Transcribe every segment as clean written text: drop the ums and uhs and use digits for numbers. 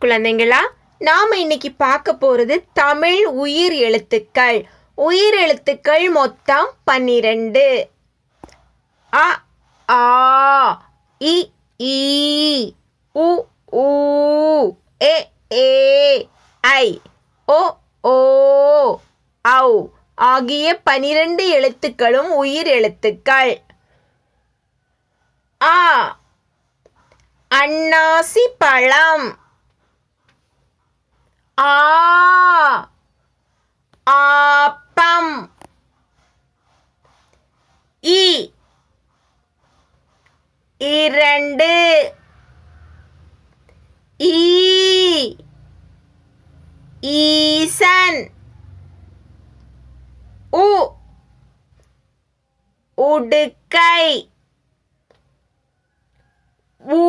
குழந்தைங்களா, நாம இன்னைக்கு பார்க்க போறது தமிழ் உயிர் எழுத்துக்கள். உயிர் எழுத்துக்கள் மொத்தம் 12. அ ஆ இ ஈ உ ஊ எ ஏ ஐ ஓ ஓ ஔ ஆகிய 12 எழுத்துக்களும் உயிர் எழுத்துக்கள். ஆ அன்னாசி பழம். ஆ ஆப்பம். இ 2. ஈ ஈசன். உ உடுக்கை. ஊ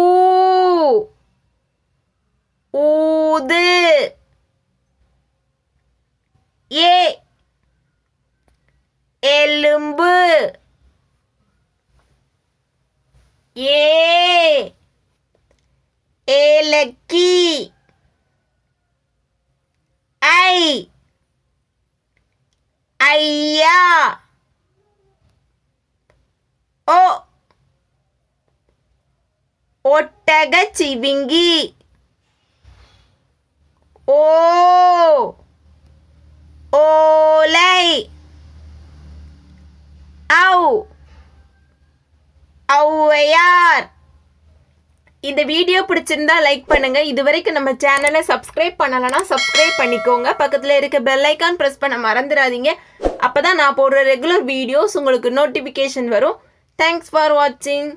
ஊது. ஏ எலும்பு. ஏ ஏலக்கி. ஐ ஐயா. ஓ ஒட்டகச்சிவிங்கி. ஓ ஓலை. ஔ ஔவையார். இந்த வீடியோ பிடிச்சிருந்தா லைக் பண்ணுங்க. இதுவரைக்கும் நம்ம சேனலை சப்ஸ்கிரைப் பண்ணலைன்னா சப்ஸ்கிரைப் பண்ணிக்கோங்க. பக்கத்தில் இருக்க பெல் ஐக்கான் ப்ரெஸ் பண்ண மறந்துடாதீங்க. அப்பதான் நான் போடுற ரெகுலர் வீடியோஸ் உங்களுக்கு நோட்டிஃபிகேஷன் வரும். தேங்க்ஸ் ஃபார் வாட்சிங்.